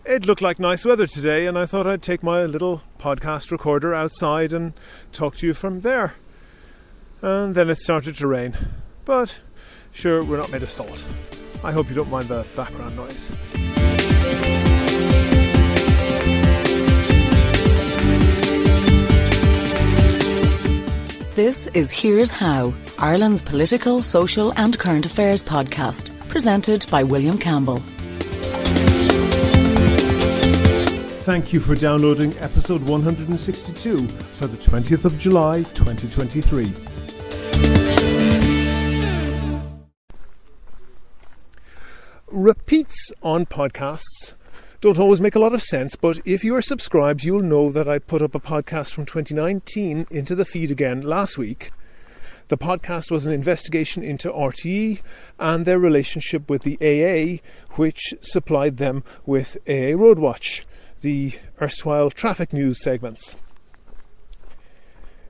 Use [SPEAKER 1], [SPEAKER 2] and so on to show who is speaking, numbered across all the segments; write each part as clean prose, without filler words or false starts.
[SPEAKER 1] It looked like nice weather today, and I thought I'd take my little podcast recorder outside and talk to you from there. And then it started to rain. But sure, we're not made of salt. I hope you don't mind the background noise.
[SPEAKER 2] This is Here's How, Ireland's political, social and current affairs podcast, presented by William Campbell.
[SPEAKER 1] Thank you for downloading episode 162 for the 20th of July 2023. Repeats on podcasts don't always make a lot of sense, but if you are subscribed, you'll know that I put up a podcast from 2019 into the feed again last week. The podcast was an investigation into RTE and their relationship with the AA, which supplied them with AA Roadwatch, the erstwhile traffic news segments.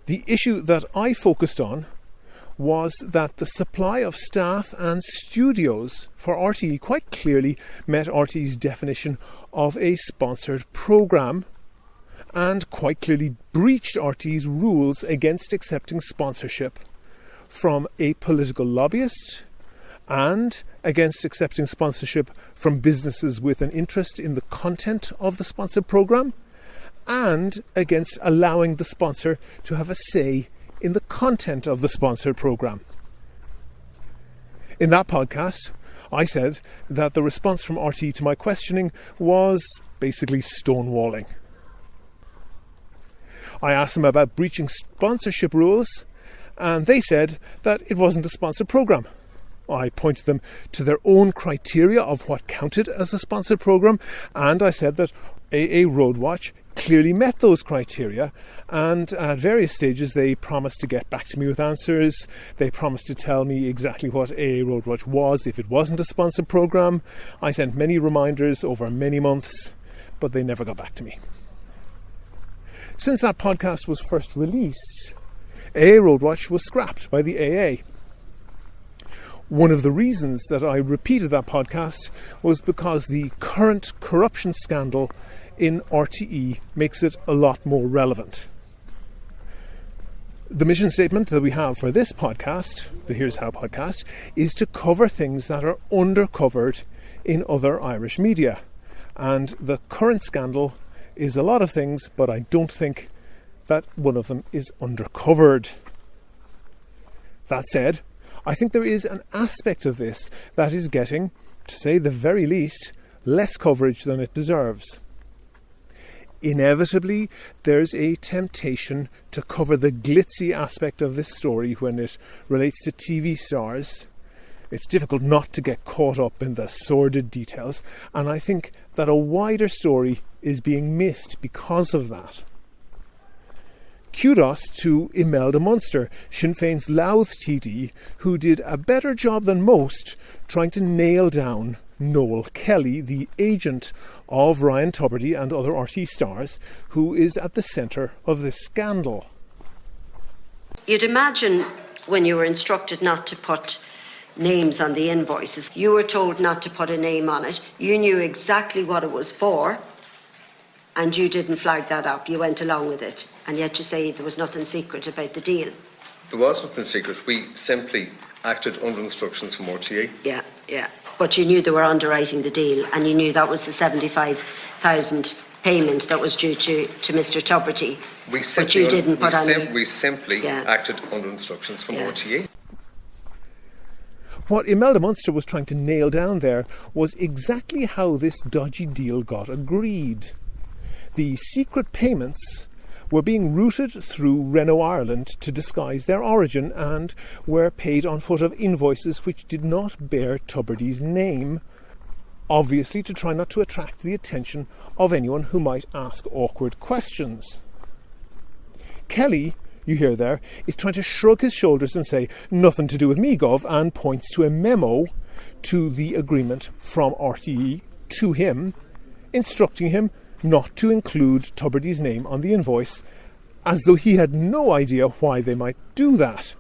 [SPEAKER 1] The issue that I focused on was that the supply of staff and studios for RTE quite clearly met RTE's definition of a sponsored programme and quite clearly breached RTE's rules against accepting sponsorship from a political lobbyist and against accepting sponsorship from businesses with an interest in the content of the sponsored programme and against allowing the sponsor to have a say in the content of the sponsored programme. In that podcast, I said that the response from RTE to my questioning was basically stonewalling. I asked them about breaching sponsorship rules, and they said that it wasn't a sponsored programme. I pointed them to their own criteria of what counted as a sponsored programme, and I said that AA Roadwatch clearly met those criteria, and at various stages they promised to get back to me with answers. They promised to tell me exactly what AA Roadwatch was if it wasn't a sponsored programme. I sent many reminders over many months, but they never got back to me. Since that podcast was first released, AA Roadwatch was scrapped by the AA. One of the reasons that I repeated that podcast was because the current corruption scandal in RTE makes it a lot more relevant. The mission statement that we have for this podcast, the Here's How podcast, is to cover things that are undercovered in other Irish media. And the current scandal is a lot of things, but I don't think that one of them is undercovered. That said, I think there is an aspect of this that is getting, to say the very least, less coverage than it deserves. Inevitably, there's a temptation to cover the glitzy aspect of this story when it relates to TV stars. It's difficult not to get caught up in the sordid details, and I think that a wider story is being missed because of that. Kudos to Imelda Munster, Sinn Féin's Louth TD, who did a better job than most trying to nail down Noel Kelly, the agent of Ryan Tubridy and other RTE stars, who is at the centre of this scandal.
[SPEAKER 3] You'd imagine when you were instructed not to put names on the invoices, you were told not to put a name on it. You knew exactly what it was for, and you didn't flag that up. You went along with it, and yet you say there was nothing secret about the deal.
[SPEAKER 4] There was nothing secret. We simply acted under instructions from RTE.
[SPEAKER 3] Yeah. But you knew they were underwriting the deal, and you knew that was the 75,000 payment that was due to Mr. Tubridy. But you didn't put on.
[SPEAKER 4] We simply acted under instructions from RTE.
[SPEAKER 1] What Imelda Munster was trying to nail down there was exactly how this dodgy deal got agreed. The secret payments were being routed through Renault Ireland to disguise their origin and were paid on foot of invoices which did not bear Tubridy's name, obviously to try not to attract the attention of anyone who might ask awkward questions. Kelly, you hear there, is trying to shrug his shoulders and say, nothing to do with me, Gov, and points to a memo to the agreement from RTE to him, instructing him not to include Tubridy's name on the invoice, as though he had no idea why they might do that,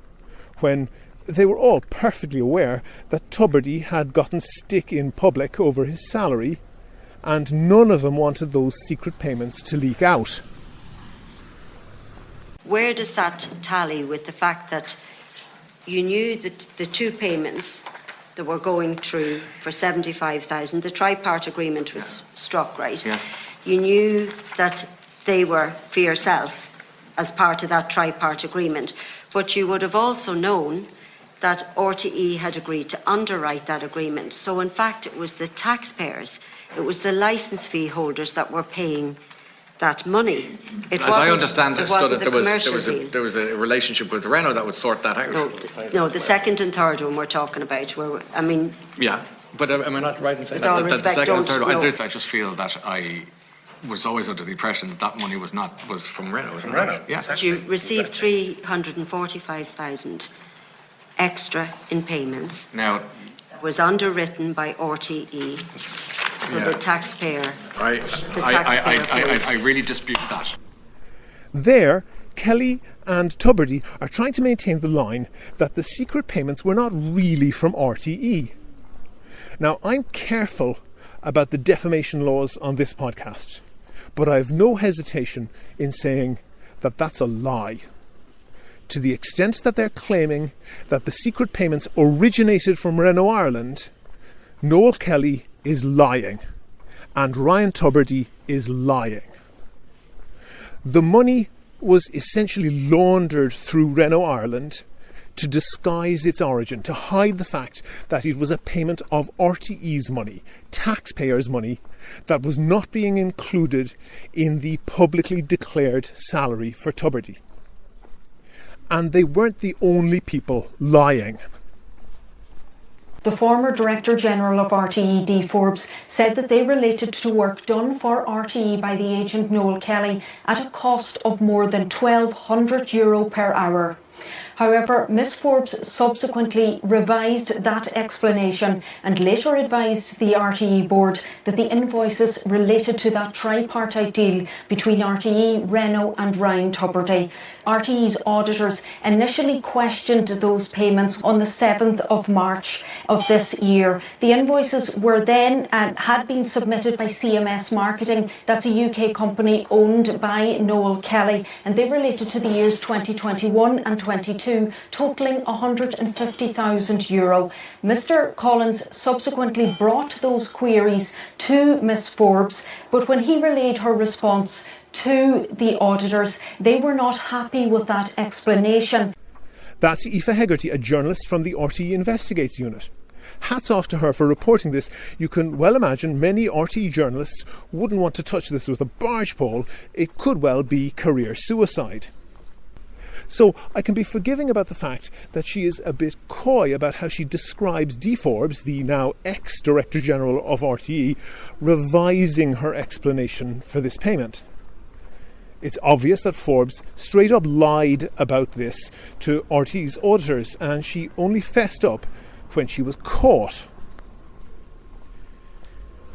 [SPEAKER 1] when they were all perfectly aware that Tubridy had gotten stick in public over his salary, and none of them wanted those secret payments to leak out.
[SPEAKER 3] Where does that tally with the fact that you knew that the two payments that were going through for 75,000, the tripart agreement was struck, right?
[SPEAKER 5] Yes.
[SPEAKER 3] You knew that they were for yourself as part of that tripart agreement, but you would have also known that RTE had agreed to underwrite that agreement. So in fact, it was the taxpayers, it was the licence fee holders that were paying that money.
[SPEAKER 5] As I understand it,
[SPEAKER 3] there
[SPEAKER 5] was a relationship with Renault that would sort that out.
[SPEAKER 3] No, the second and third one we're talking about.
[SPEAKER 5] Yeah, but am I not right in saying
[SPEAKER 3] With all
[SPEAKER 5] that the
[SPEAKER 3] respect,
[SPEAKER 5] second and third one?
[SPEAKER 3] no.
[SPEAKER 5] I just feel that I was always under the impression that money was from Renault. Isn't
[SPEAKER 4] Renault.
[SPEAKER 5] It? Yes.
[SPEAKER 3] But you received 345,000 extra in payments.
[SPEAKER 5] Now,
[SPEAKER 3] Was underwritten by RTE. So
[SPEAKER 5] Yeah.
[SPEAKER 3] the taxpayer.
[SPEAKER 5] I really dispute that.
[SPEAKER 1] There, Kelly and Tubridy are trying to maintain the line that the secret payments were not really from RTE. Now, I'm careful about the defamation laws on this podcast, but I have no hesitation in saying that that's a lie. To the extent that they're claiming that the secret payments originated from Renault Ireland, Noel Kelly is lying, and Ryan Tubridy is lying. The money was essentially laundered through Renault Ireland to disguise its origin, to hide the fact that it was a payment of RTE's money, taxpayers' money, that was not being included in the publicly declared salary for Tubridy. And they weren't the only people lying.
[SPEAKER 6] The former Director General of RTE, Dee Forbes, said that they related to work done for RTE by the agent Noel Kelly at a cost of more than €1,200 per hour. However, Ms Forbes subsequently revised that explanation and later advised the RTE board that the invoices related to that tripartite deal between RTE, Renault and Ryan Tubridy. RTE's auditors initially questioned those payments on the 7th of March of this year. The invoices were then had been submitted by CMS Marketing, that's a UK company owned by Noel Kelly, and they related to the years 2021 and 22, totalling €150,000. Mr Collins subsequently brought those queries to Ms Forbes, but when he relayed her response to the auditors, they were not happy with that explanation.
[SPEAKER 1] That's Aoife Hegarty, a journalist from the RTE Investigates unit. Hats off to her for reporting this. You can well imagine many RTE journalists wouldn't want to touch this with a barge pole. It could well be career suicide. So I can be forgiving about the fact that she is a bit coy about how she describes Dee Forbes, the now ex-Director General of RTE, revising her explanation for this payment. It's obvious that Forbes straight up lied about this to RTE's auditors, and she only fessed up when she was caught.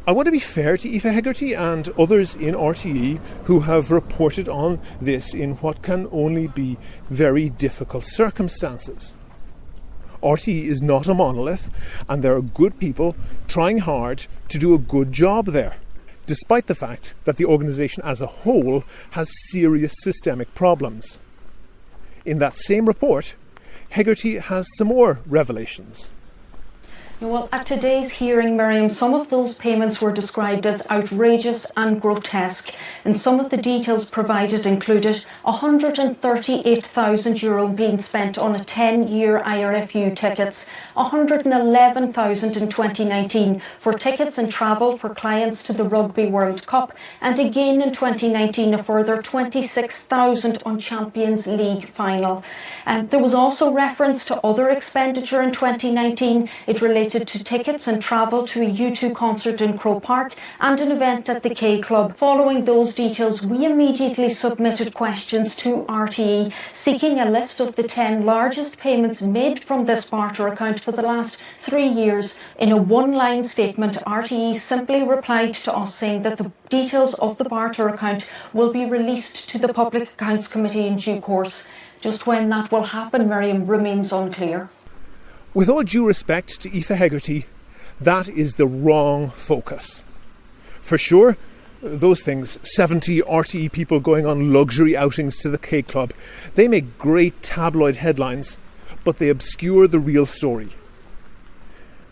[SPEAKER 1] I want to be fair to Aoife Hegarty and others in RTE who have reported on this in what can only be very difficult circumstances. RTE is not a monolith, and there are good people trying hard to do a good job there, despite the fact that the organisation as a whole has serious systemic problems. In that same report, Hegarty has some more revelations.
[SPEAKER 6] Well, at today's hearing, Miriam, some of those payments were described as outrageous and grotesque, and some of the details provided included €138,000 being spent on a 10-year IRFU tickets, €111,000 in 2019 for tickets and travel for clients to the Rugby World Cup, and again in 2019 a further €26,000 on Champions League final. There was also reference to other expenditure in 2019. It related to tickets and travel to a U2 concert in Croke Park and an event at the K Club. Following those details, we immediately submitted questions to RTE seeking a list of the 10 largest payments made from this barter account for the last 3 years. In a one-line statement, RTE simply replied to us saying that the details of the barter account will be released to the Public Accounts Committee in due course. Just when that will happen, Miriam, remains unclear.
[SPEAKER 1] With all due respect to Aoife Hegarty, that is the wrong focus. For sure, those things, 70 RTE people going on luxury outings to the K Club, they make great tabloid headlines, but they obscure the real story.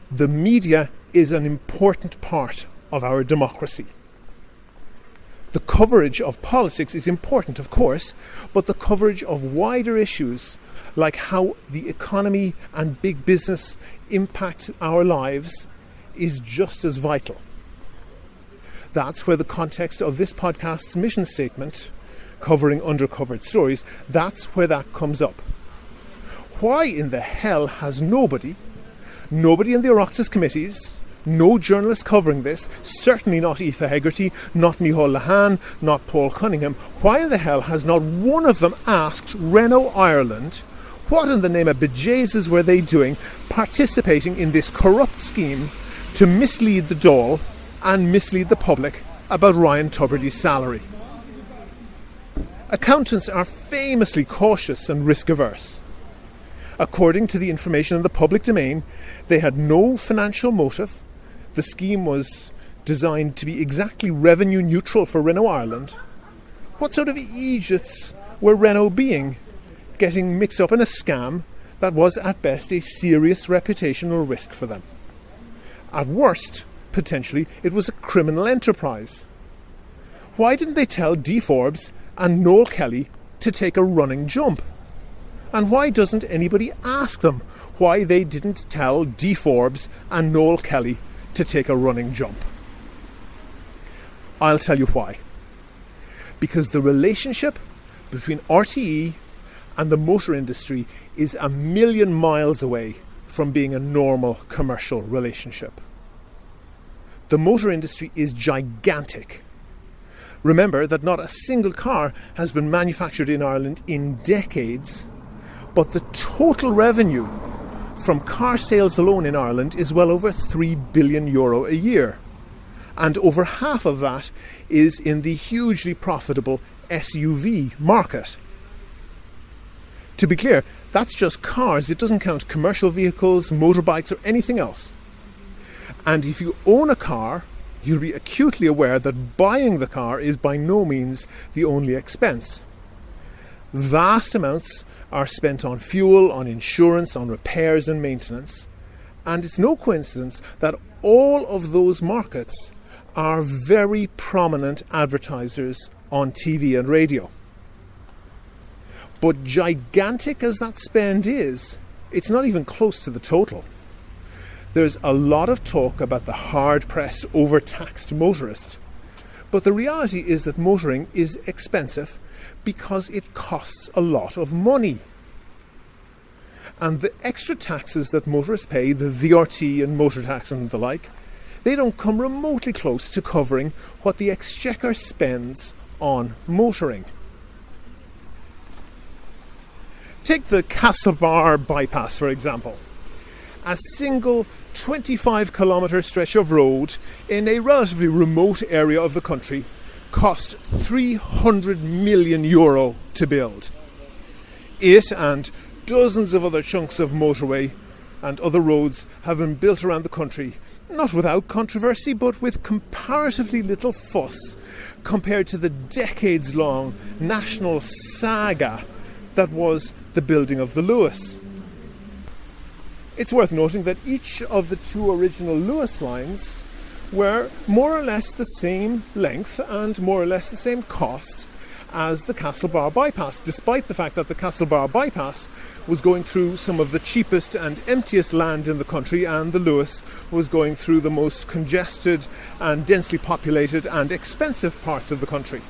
[SPEAKER 1] The media is an important part of our democracy. The coverage of politics is important, of course, but the coverage of wider issues like how the economy and big business impact our lives is just as vital. That's where the context of this podcast's mission statement, covering undercovered stories, that's where that comes up. Why in the hell has nobody in the Oireachtas committees, no journalist covering this, certainly not Aoife Hegarty, not Micheál Lehane, not Paul Cunningham, why in the hell has not one of them asked Renault Ireland what in the name of bejesus were they doing participating in this corrupt scheme to mislead the Dáil and mislead the public about Ryan Tubridy's salary? Accountants are famously cautious and risk-averse. According to the information in the public domain, they had no financial motive. The scheme was designed to be exactly revenue neutral for Renault Ireland. What sort of idiots were Renault being, getting mixed up in a scam that was at best a serious reputational risk for them? At worst, potentially, it was a criminal enterprise. Why didn't they tell Dee Forbes and Noel Kelly to take a running jump? And why doesn't anybody ask them why they didn't tell Dee Forbes and Noel Kelly to take a running jump? I'll tell you why. Because the relationship between RTE and the motor industry is a million miles away from being a normal commercial relationship. The motor industry is gigantic. Remember that not a single car has been manufactured in Ireland in decades, but the total revenue from car sales alone in Ireland is well over €3 billion a year. And over half of that is in the hugely profitable SUV market. To be clear, that's just cars. It doesn't count commercial vehicles, motorbikes, or anything else. And if you own a car, you'll be acutely aware that buying the car is by no means the only expense. Vast amounts are spent on fuel, on insurance, on repairs and maintenance. And it's no coincidence that all of those markets are very prominent advertisers on TV and radio. But gigantic as that spend is, it's not even close to the total. There's a lot of talk about the hard-pressed, overtaxed motorist. But the reality is that motoring is expensive because it costs a lot of money. And the extra taxes that motorists pay, the VRT and motor tax and the like, they don't come remotely close to covering what the Exchequer spends on motoring. Take the Castlebar bypass, for example. A single 25-kilometre stretch of road in a relatively remote area of the country cost €300 million to build. It and dozens of other chunks of motorway and other roads have been built around the country, not without controversy, but with comparatively little fuss compared to the decades-long national saga that was the building of the Luas. It's worth noting that each of the two original Luas lines were more or less the same length and more or less the same cost as the Castlebar bypass, despite the fact that the Castlebar bypass was going through some of the cheapest and emptiest land in the country, and the Luas was going through the most congested and densely populated and expensive parts of the country.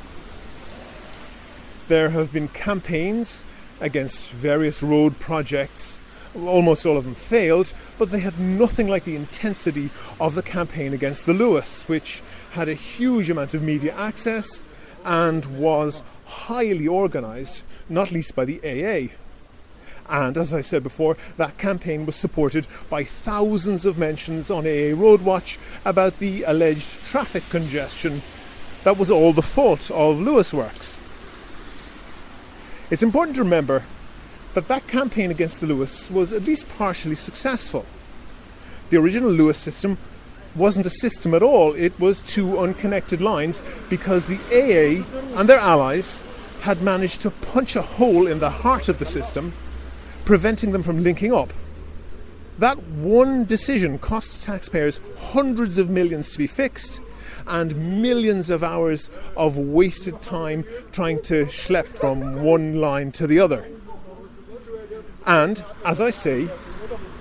[SPEAKER 1] There have been campaigns against various road projects. Almost all of them failed, but they had nothing like the intensity of the campaign against the Luas, which had a huge amount of media access and was highly organised, not least by the AA. And as I said before, that campaign was supported by thousands of mentions on AA Roadwatch about the alleged traffic congestion that was all the fault of Luas Works. It's important to remember that campaign against the Luas was at least partially successful. The original Luas system wasn't a system at all. It was two unconnected lines because the AA and their allies had managed to punch a hole in the heart of the system, preventing them from linking up. That one decision cost taxpayers hundreds of millions to be fixed and millions of hours of wasted time trying to schlep from one line to the other. And, as I say,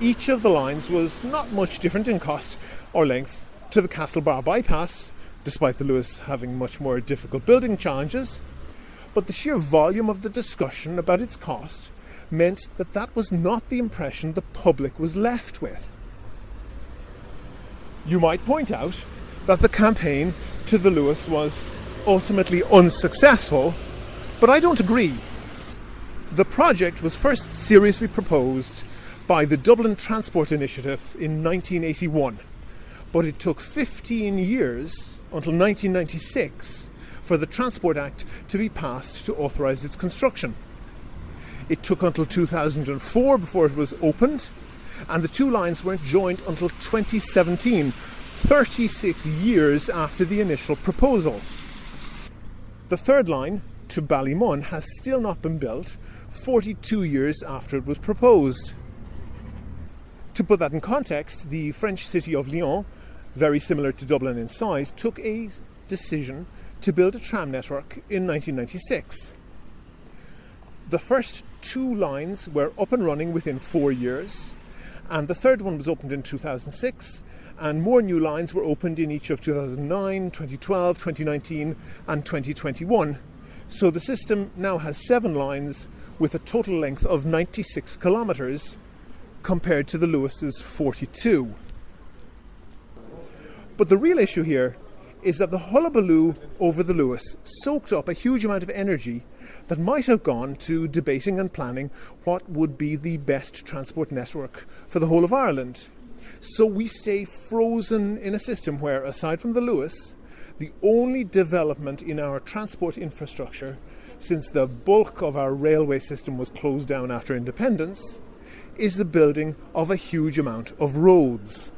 [SPEAKER 1] each of the lines was not much different in cost or length to the Castlebar bypass, despite the Luas having much more difficult building challenges. But the sheer volume of the discussion about its cost meant that that was not the impression the public was left with. You might point out that the campaign to the Luas was ultimately unsuccessful, but I don't agree. The project was first seriously proposed by the Dublin Transport Initiative in 1981, but it took 15 years, until 1996, for the Transport Act to be passed to authorise its construction. It took until 2004 before it was opened, and the two lines weren't joined until 2017, 36 years after the initial proposal. The third line, to Ballymun, has still not been built, 42 years after it was proposed. To put that in context, the French city of Lyon, very similar to Dublin in size, took a decision to build a tram network in 1996. The first two lines were up and running within 4 years, and the third one was opened in 2006, and more new lines were opened in each of 2009, 2012, 2019 and 2021. So the system now has 7 lines with a total length of 96 kilometres compared to the Luas's 42. But the real issue here is that the hullabaloo over the Luas soaked up a huge amount of energy that might have gone to debating and planning what would be the best transport network for the whole of Ireland. So we stay frozen in a system where, aside from the Luas, the only development in our transport infrastructure since the bulk of our railway system was closed down after independence is the building of a huge amount of roads.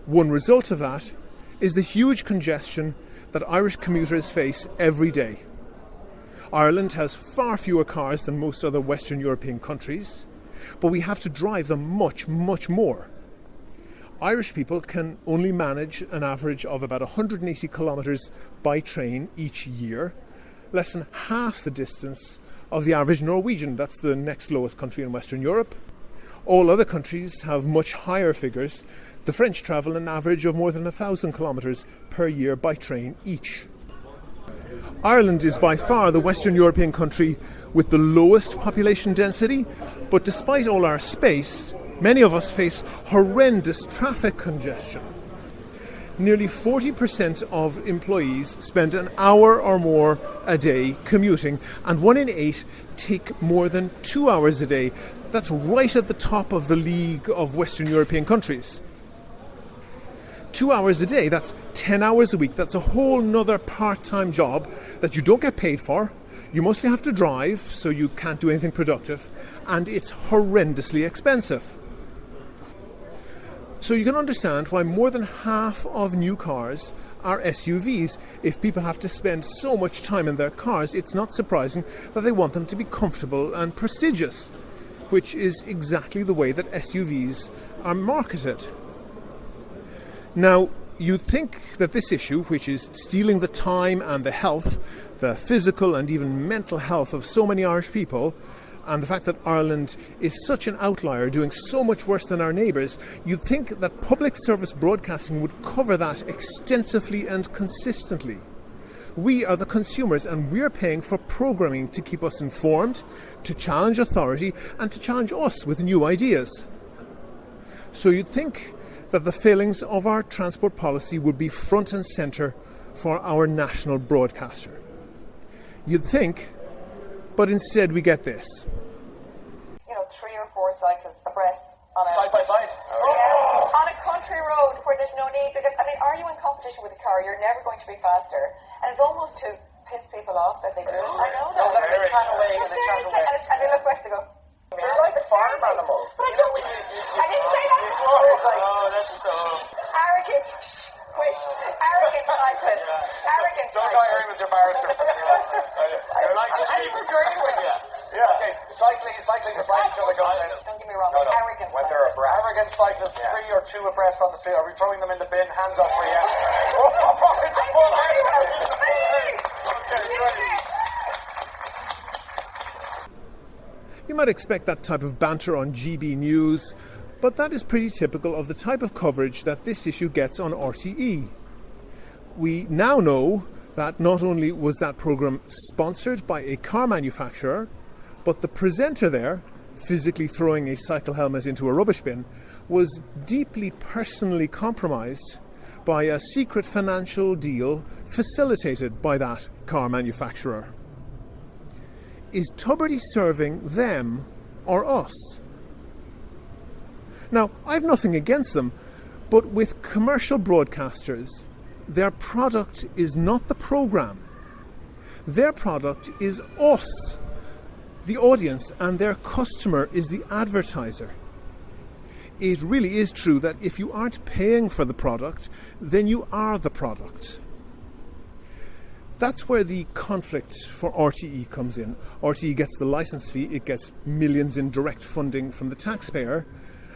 [SPEAKER 1] One result of that is the huge congestion that Irish commuters face every day. Ireland has far fewer cars than most other Western European countries, but we have to drive them much, much more. Irish people can only manage an average of about 180 kilometres by train each year, less than half the distance of the average Norwegian. That's the next lowest country in Western Europe. All other countries have much higher figures. The French travel an average of more than 1,000 kilometres per year by train each. Ireland is by far the Western European country with the lowest population density, but despite all our space, many of us face horrendous traffic congestion. Nearly 40% of employees spend an hour or more a day commuting, and 1 in 8 take more than 2 hours a day. That's right at the top of the league of Western European countries. 2 hours a day, that's 10 hours a week. That's a whole nother part-time job that you don't get paid for. You mostly have to drive, so you can't do anything productive, and it's horrendously expensive. So you can understand why more than half of new cars are SUVs. If people have to spend so much time in their cars, it's not surprising that they want them to be comfortable and prestigious, which is exactly the way that SUVs are marketed. Now, you'd think that this issue, which is stealing the time and the health, the physical and even mental health of so many Irish people, and the fact that Ireland is such an outlier, doing so much worse than our neighbours, you'd think that public service broadcasting would cover that extensively and consistently. We are the consumers, and we're paying for programming to keep us informed, to challenge authority, and to challenge us with new ideas. So you'd think that the failings of our transport policy would be front and centre for our national broadcaster. You'd think, but instead we get this.
[SPEAKER 7] 3 or 4 cyclists abreast on a
[SPEAKER 8] side by side.
[SPEAKER 7] On a country road where there's no need, because are you in competition with a car? You're never going to be faster, and it's almost to piss people off that they do. I know that.
[SPEAKER 8] No, they chat away and they chat away.
[SPEAKER 7] And they look west to go.
[SPEAKER 8] You're like a farm animal.
[SPEAKER 7] But I didn't say that.
[SPEAKER 8] Oh, that's so.
[SPEAKER 7] Arrogant cyclist. Arrogant
[SPEAKER 8] Don't go here with your barrister. I like to see.
[SPEAKER 7] I'm agreeing with you.
[SPEAKER 8] Yeah. Okay. Cycling is like each other going.
[SPEAKER 7] Don't get me wrong.
[SPEAKER 8] No.
[SPEAKER 7] Arrogant.
[SPEAKER 8] When they're arrogant cyclists, 3 or 2 abreast on the street, are we throwing them in the bin? Hands up for you.
[SPEAKER 1] You might expect that type of banter on GB News, but that is pretty typical of the type of coverage that this issue gets on RTE. We now know that not only was that programme sponsored by a car manufacturer, but the presenter there, physically throwing a cycle helmet into a rubbish bin, was deeply personally compromised by a secret financial deal facilitated by that car manufacturer. Is Tubridy serving them or us? Now, I've nothing against them, but with commercial broadcasters, their product is not the programme. Their product is us, the audience, and their customer is the advertiser. It really is true that if you aren't paying for the product, then you are the product. That's where the conflict for RTE comes in. RTE gets the licence fee, it gets millions in direct funding from the taxpayer,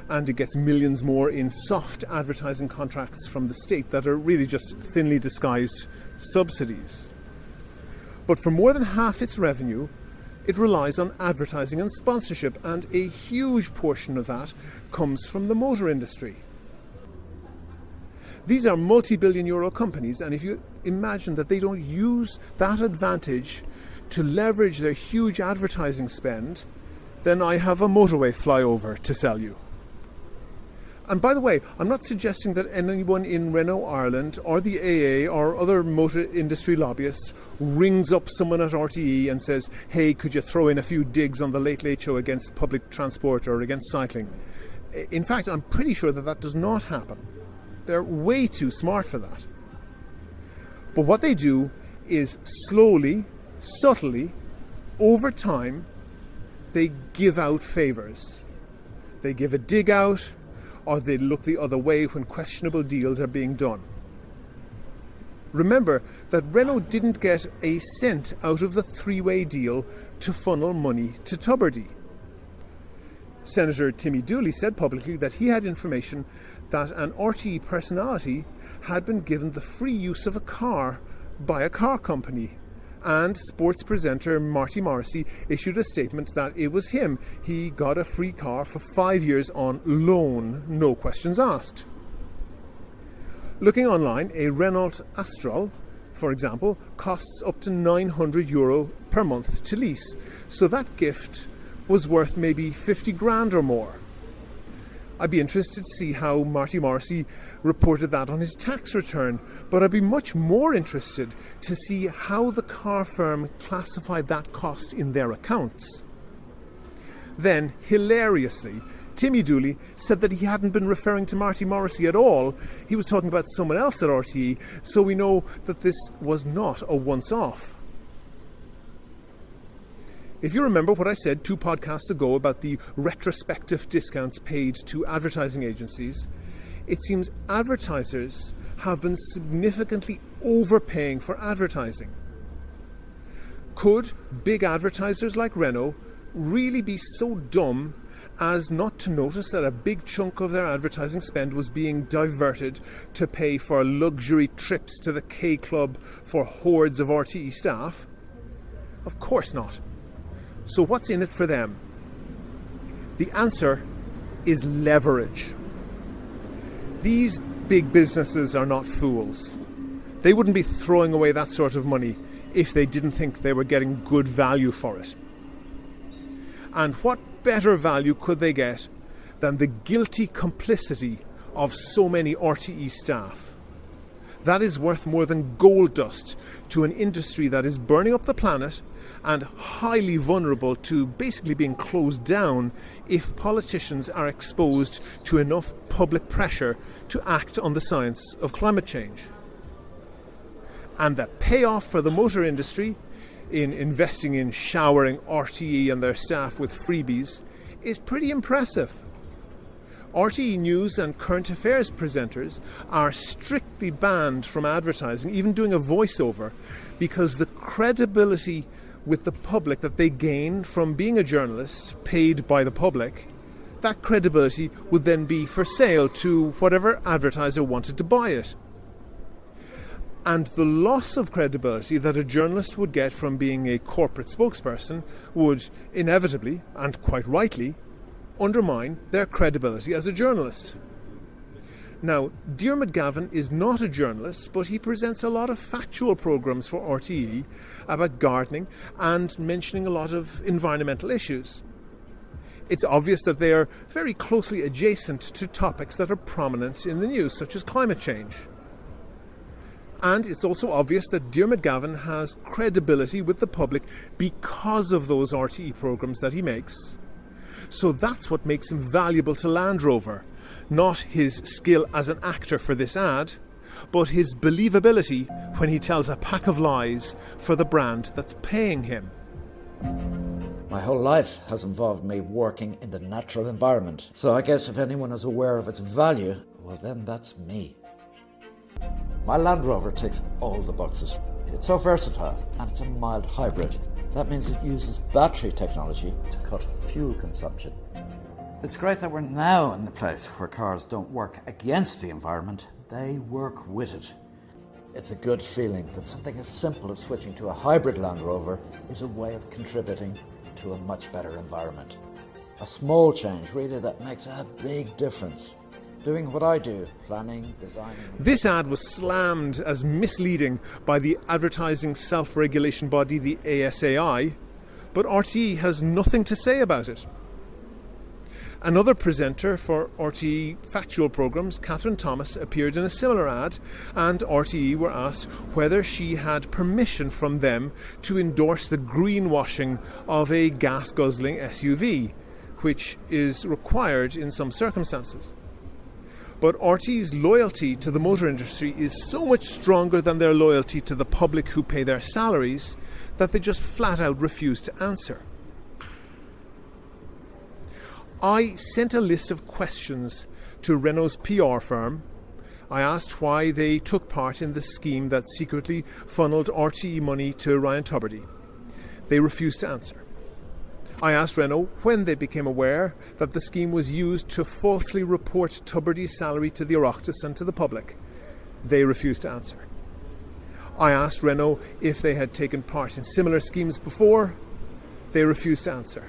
[SPEAKER 1] and it gets millions more in soft advertising contracts from the state that are really just thinly disguised subsidies. But for more than half its revenue, it relies on advertising and sponsorship, and a huge portion of that comes from the motor industry. These are multi-billion euro companies, and if you imagine that they don't use that advantage to leverage their huge advertising spend, then I have a motorway flyover to sell you. And by the way, I'm not suggesting that anyone in Renault Ireland or the AA or other motor industry lobbyists rings up someone at RTE and says, hey, could you throw in a few digs on the Late Late Show against public transport or against cycling? In fact, I'm pretty sure that does not happen. They're way too smart for that. But what they do is slowly, subtly, over time, they give out favours. They give a dig out, or they look the other way when questionable deals are being done. Remember that Renault didn't get a cent out of the three-way deal to funnel money to Tubridy. Senator Timmy Dooley said publicly that he had information that an RTE personality had been given the free use of a car by a car company, and sports presenter Marty Morrissey issued a statement that it was him. He got a free car for 5 years on loan, no questions asked. Looking online, a Renault Astral, for example, costs up to €900 per month to lease, so that gift was worth maybe 50 grand or more. I'd be interested to see how Marty Morrissey reported that on his tax return, but I'd be much more interested to see how the car firm classified that cost in their accounts. Then, hilariously, Timmy Dooley said that he hadn't been referring to Marty Morrissey at all. He was talking about someone else at RTE, so we know that this was not a once-off. If you remember what I said 2 podcasts ago about the retrospective discounts paid to advertising agencies, it seems advertisers have been significantly overpaying for advertising. Could big advertisers like Renault really be so dumb as not to notice that a big chunk of their advertising spend was being diverted to pay for luxury trips to the K Club for hordes of RTE staff? Of course not. So what's in it for them? The answer is leverage. These big businesses are not fools. They wouldn't be throwing away that sort of money if they didn't think they were getting good value for it. And what better value could they get than the guilty complicity of so many RTE staff? That is worth more than gold dust to an industry that is burning up the planet and highly vulnerable to basically being closed down if politicians are exposed to enough public pressure to act on the science of climate change. And the payoff for the motor industry in investing in showering RTE and their staff with freebies is pretty impressive. RTE News and current affairs presenters are strictly banned from advertising, even doing a voiceover, because the credibility with the public that they gain from being a journalist paid by the public, that credibility would then be for sale to whatever advertiser wanted to buy it. And the loss of credibility that a journalist would get from being a corporate spokesperson would inevitably, and quite rightly, undermine their credibility as a journalist. Now, Diarmuid Gavin is not a journalist, but he presents a lot of factual programmes for RTE about gardening and mentioning a lot of environmental issues. It's obvious that they are very closely adjacent to topics that are prominent in the news, such as climate change. And it's also obvious that Diarmuid Gavin has credibility with the public because of those RTE programmes that he makes. So that's what makes him valuable to Land Rover. Not his skill as an actor for this ad, but his believability when he tells a pack of lies for the brand that's paying him.
[SPEAKER 9] My whole life has involved me working in the natural environment. So I guess if anyone is aware of its value, well then that's me. My Land Rover ticks all the boxes. It's so versatile and it's a mild hybrid. That means it uses battery technology to cut fuel consumption. It's great that we're now in a place where cars don't work against the environment, they work with it. It's a good feeling that something as simple as switching to a hybrid Land Rover is a way of contributing to a much better environment. A small change, really, that makes a big difference. Doing what I do, planning, designing...
[SPEAKER 1] This ad was slammed as misleading by the advertising self-regulation body, the ASAI, but RTE has nothing to say about it. Another presenter for RTE factual programmes, Catherine Thomas, appeared in a similar ad, and RTE were asked whether she had permission from them to endorse the greenwashing of a gas-guzzling SUV, which is required in some circumstances. But RTE's loyalty to the motor industry is so much stronger than their loyalty to the public who pay their salaries that they just flat out refuse to answer. I sent a list of questions to Renault's PR firm. I asked why they took part in the scheme that secretly funneled RTE money to Ryan Tubridy. They refused to answer. I asked Renault when they became aware that the scheme was used to falsely report Tubridy's salary to the Oireachtas and to the public. They refused to answer. I asked Renault if they had taken part in similar schemes before. They refused to answer.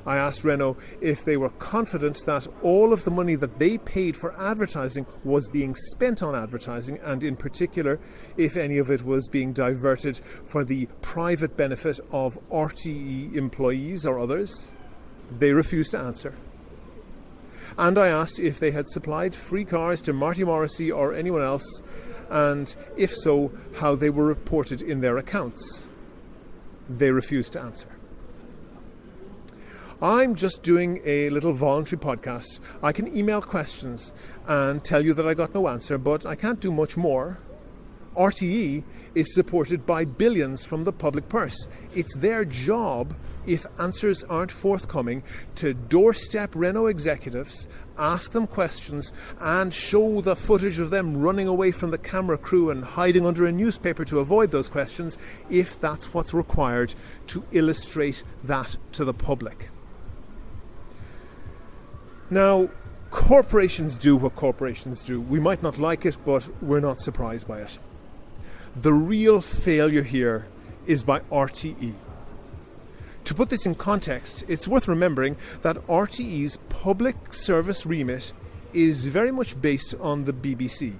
[SPEAKER 1] I asked Renault if they were confident that all of the money that they paid for advertising was being spent on advertising, and in particular, if any of it was being diverted for the private benefit of RTE employees or others. They refused to answer. And I asked if they had supplied free cars to Marty Morrissey or anyone else, and if so, how they were reported in their accounts. They refused to answer. I'm just doing a little voluntary podcast. I can email questions and tell you that I got no answer, but I can't do much more. RTE is supported by billions from the public purse. It's their job, if answers aren't forthcoming, to doorstep Renault executives, ask them questions, and show the footage of them running away from the camera crew and hiding under a newspaper to avoid those questions, if that's what's required to illustrate that to the public. Now, corporations do what corporations do. We might not like it, but we're not surprised by it. The real failure here is by RTE. To put this in context, it's worth remembering that RTE's public service remit is very much based on the BBC.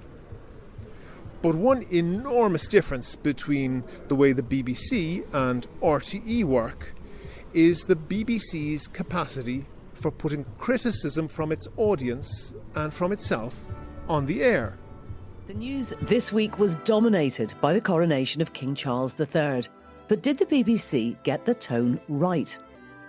[SPEAKER 1] But one enormous difference between the way the BBC and RTE work is the BBC's capacity for putting criticism from its audience and from itself on the air.
[SPEAKER 10] The news this week was dominated by the coronation of King Charles III. But did the BBC get the tone right?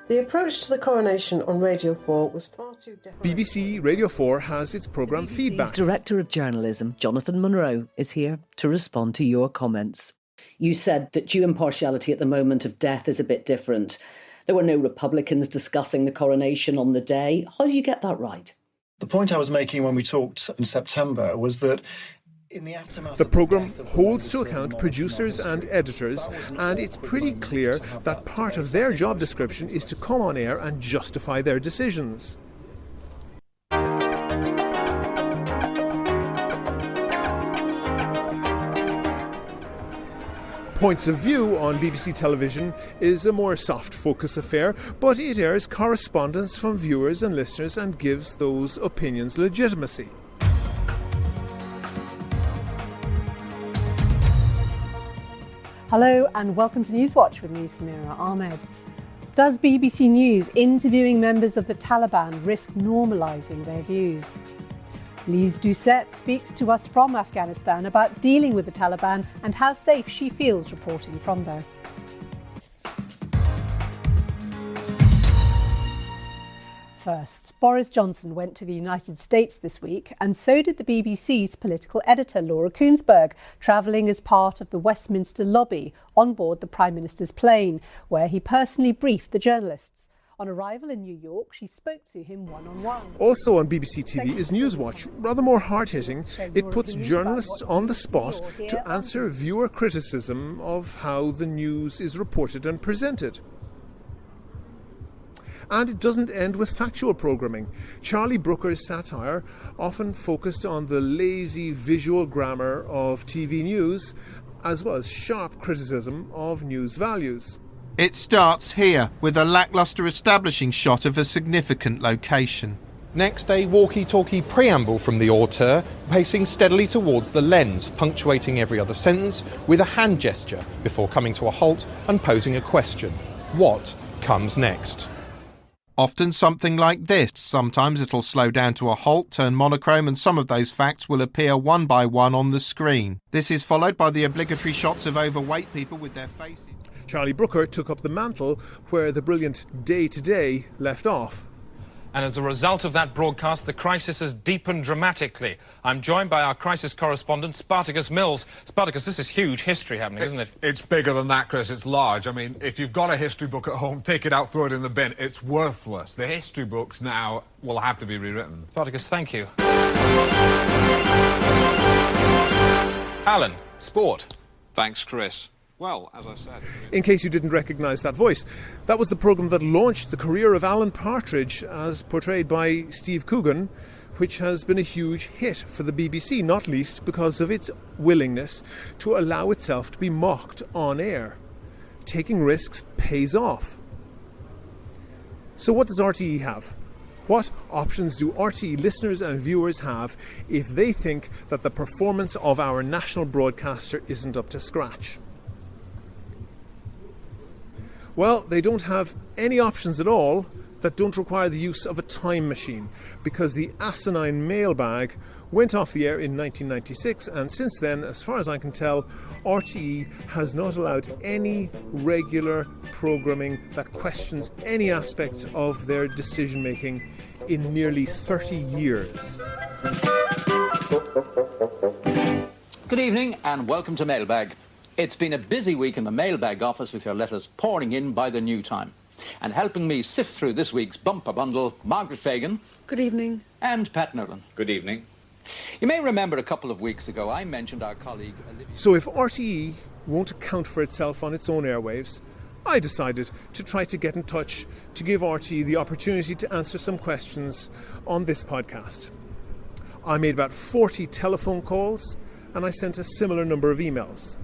[SPEAKER 11] The approach to the coronation on Radio 4 was far too deferential.
[SPEAKER 1] BBC Radio 4 has its programme Feedback.
[SPEAKER 10] Director of Journalism, Jonathan Munro, is here to respond to your comments.
[SPEAKER 12] You said that due impartiality at the moment of death is a bit different. There were no Republicans discussing the coronation on the day. How do you get that right?
[SPEAKER 13] The point I was making when we talked in September was that in the aftermath
[SPEAKER 1] the programme holds to account producers and editors, and it's pretty clear that part of their job description is to come on air and justify their decisions. Points of View on BBC Television is a more soft focus affair, but it airs correspondence from viewers and listeners and gives those opinions legitimacy.
[SPEAKER 14] Hello and welcome to Newswatch with me, Samira Ahmed. Does BBC News interviewing members of the Taliban risk normalising their views? Lise Doucette speaks to us from Afghanistan about dealing with the Taliban and how safe she feels reporting from there. First, Boris Johnson went to the United States this week, and so did the BBC's political editor Laura Kuenssberg, travelling as part of the Westminster lobby on board the Prime Minister's plane, where he personally briefed the journalists. On arrival in New York, she spoke to him one-on-one.
[SPEAKER 1] Also on BBC TV is Newswatch, rather more hard-hitting. It puts journalists on the spot to answer viewer criticism of how the news is reported and presented. And it doesn't end with factual programming. Charlie Brooker's satire often focused on the lazy visual grammar of TV news, as well as sharp criticism of news values.
[SPEAKER 15] It starts here, with a lacklustre establishing shot of a significant location.
[SPEAKER 16] Next, a walkie-talkie preamble from the auteur, pacing steadily towards the lens, punctuating every other sentence with a hand gesture before coming to a halt and posing a question. What comes next?
[SPEAKER 15] Often something like this. Sometimes it'll slow down to a halt, turn monochrome, and some of those facts will appear one by one on the screen. This is followed by the obligatory shots of overweight people with their faces.
[SPEAKER 1] Charlie Brooker took up the mantle where the brilliant Day Today left off.
[SPEAKER 17] And as a result of that broadcast, the crisis has deepened dramatically. I'm joined by our crisis correspondent, Spartacus Mills. Spartacus, this is huge history happening, isn't it?
[SPEAKER 18] It's bigger than that, Chris. It's large. I mean, if you've got a history book at home, take it out, throw it in the bin. It's worthless. The history books now will have to be rewritten.
[SPEAKER 17] Spartacus, thank you. Alan, sport.
[SPEAKER 5] Thanks, Chris. Well, as I said...
[SPEAKER 1] In case you didn't recognise that voice, that was the programme that launched the career of Alan Partridge as portrayed by Steve Coogan, which has been a huge hit for the BBC, not least because of its willingness to allow itself to be mocked on air. Taking risks pays off. So what does RTE have? What options do RTE listeners and viewers have if they think that the performance of our national broadcaster isn't up to scratch? Well, they don't have any options at all that don't require the use of a time machine, because the asinine mailbag went off the air in 1996, and since then, as far as I can tell, RTE has not allowed any regular programming that questions any aspect of their decision-making in nearly 30 years.
[SPEAKER 19] Good evening and welcome to Mailbag. It's been a busy week in the Mailbag office with your letters pouring in by the new time. And helping me sift through this week's bumper bundle, Margaret Fagan.
[SPEAKER 20] Good evening.
[SPEAKER 19] And Pat Nolan.
[SPEAKER 5] Good evening.
[SPEAKER 19] You may remember a couple of weeks ago I mentioned our colleague Olivia...
[SPEAKER 1] So if RTE won't account for itself on its own airwaves, I decided to try to get in touch to give RTE the opportunity to answer some questions on this podcast. I made about 40 telephone calls and I sent a similar number of emails.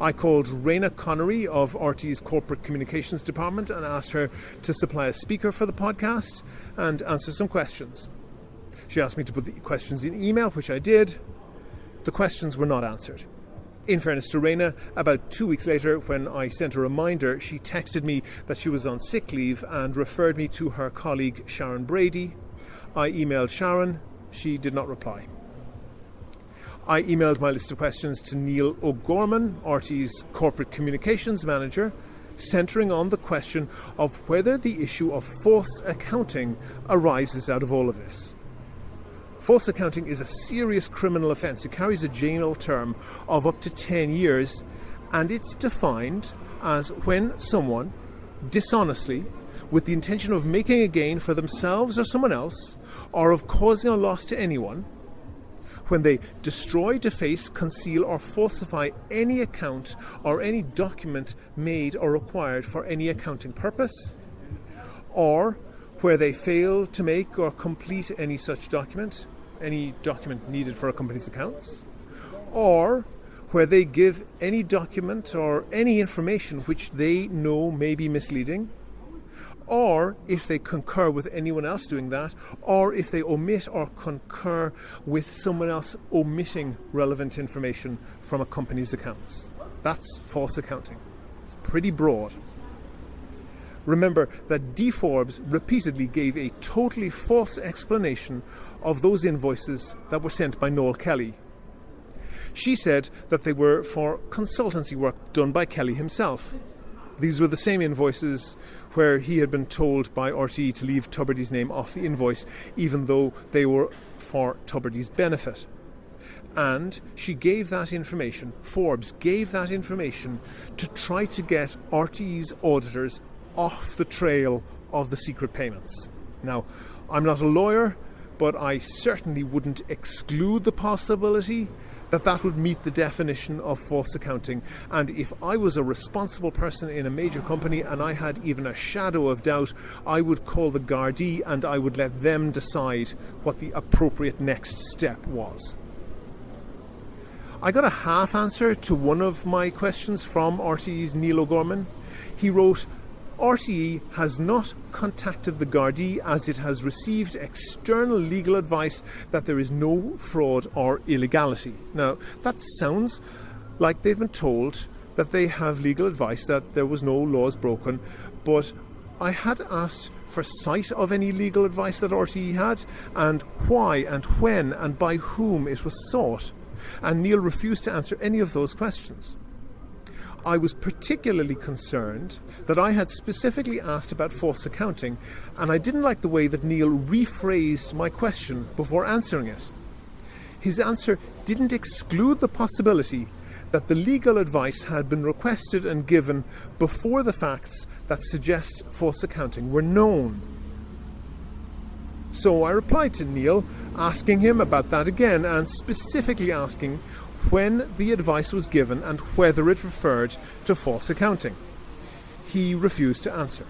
[SPEAKER 1] I called Raina Connery of RTE's Corporate Communications Department and asked her to supply a speaker for the podcast and answer some questions. She asked me to put the questions in email, which I did. The questions were not answered. In fairness to Raina, about 2 weeks later, when I sent a reminder, she texted me that she was on sick leave and referred me to her colleague Sharon Brady. I emailed Sharon. She did not reply. I emailed my list of questions to Neil O'Gorman, RTE's Corporate Communications Manager, centering on the question of whether the issue of false accounting arises out of all of this. False accounting is a serious criminal offence. It carries a jail term of up to 10 years, and it's defined as when someone dishonestly, with the intention of making a gain for themselves or someone else, or of causing a loss to anyone, when they destroy, deface, conceal or falsify any account or any document made or required for any accounting purpose, or where they fail to make or complete any such document, any document needed for a company's accounts, or where they give any document or any information which they know may be misleading, or if they concur with anyone else doing that, or if they omit or concur with someone else omitting relevant information from a company's accounts. That's false accounting. It's pretty broad. Remember that Dee Forbes repeatedly gave a totally false explanation of those invoices that were sent by Noel Kelly. She said that they were for consultancy work done by Kelly himself. These were the same invoices where he had been told by RTE to leave Tubridy's name off the invoice, even though they were for Tubridy's benefit. And she gave that information, Forbes gave that information, to try to get RTE's auditors off the trail of the secret payments. Now, I'm not a lawyer, but I certainly wouldn't exclude the possibility that would meet the definition of false accounting. And if I was a responsible person in a major company and I had even a shadow of doubt, I would call the Gardaí and I would let them decide what the appropriate next step was. I got a half answer to one of my questions from RTE's Neil O'Gorman. He wrote, RTE has not contacted the Gardaí as it has received external legal advice that there is no fraud or illegality. Now, that sounds like they've been told that they have legal advice that there was no laws broken, but I had asked for sight of any legal advice that RTE had, and why and when and by whom it was sought, and Neil refused to answer any of those questions. I was particularly concerned that I had specifically asked about false accounting, and I didn't like the way that Neil rephrased my question before answering it. His answer didn't exclude the possibility that the legal advice had been requested and given before the facts that suggest false accounting were known. So I replied to Neil, asking him about that again, and specifically asking when the advice was given and whether it referred to false accounting. He refused to answer.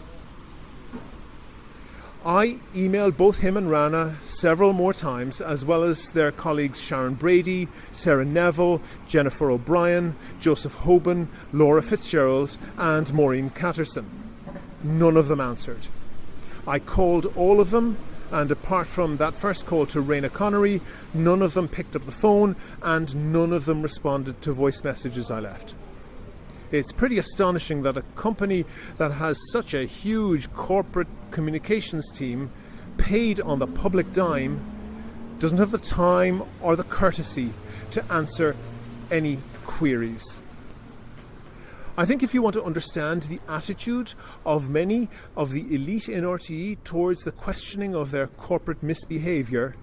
[SPEAKER 1] I emailed both him and Rana several more times, as well as their colleagues Sharon Brady, Sarah Neville, Jennifer O'Brien, Joseph Hoban, Laura Fitzgerald and Maureen Catterson. None of them answered. I called all of them, and apart from that first call to Raina Connery, none of them picked up the phone and none of them responded to voice messages I left. It's pretty astonishing that a company that has such a huge corporate communications team paid on the public dime doesn't have the time or the courtesy to answer any queries. I think if you want to understand the attitude of many of the elite in RTE towards the questioning of their corporate misbehaviour,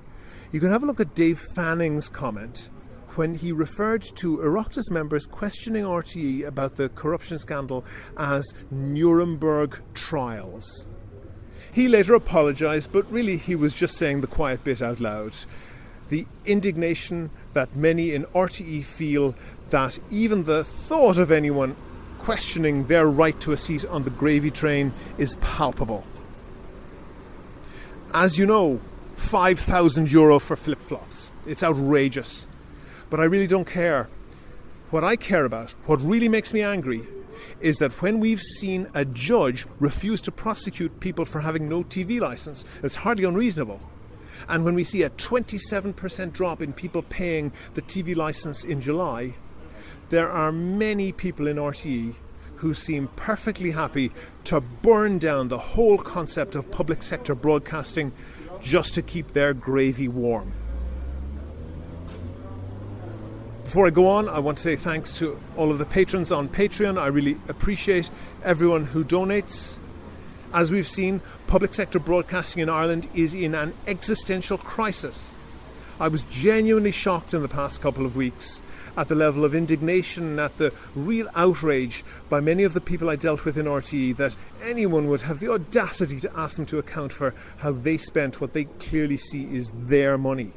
[SPEAKER 1] you can have a look at Dave Fanning's comment when he referred to Oireachtas members questioning RTE about the corruption scandal as Nuremberg trials. He later apologised, but really he was just saying the quiet bit out loud. The indignation that many in RTE feel that even the thought of anyone questioning their right to a seat on the gravy train is palpable. As you know, €5,000 for flip-flops. It's outrageous. But I really don't care. What I care about, what really makes me angry, is that when we've seen a judge refuse to prosecute people for having no TV licence, it's hardly unreasonable. And when we see a 27% drop in people paying the TV licence in July, there are many people in RTE who seem perfectly happy to burn down the whole concept of public sector broadcasting just to keep their gravy warm. Before I go on, I want to say thanks to all of the patrons on Patreon. I really appreciate everyone who donates. As we've seen, public sector broadcasting in Ireland is in an existential crisis. I was genuinely shocked in the past couple of weeks at the level of indignation, at the real outrage by many of the people I dealt with in RTE that anyone would have the audacity to ask them to account for how they spent what they clearly see is their money.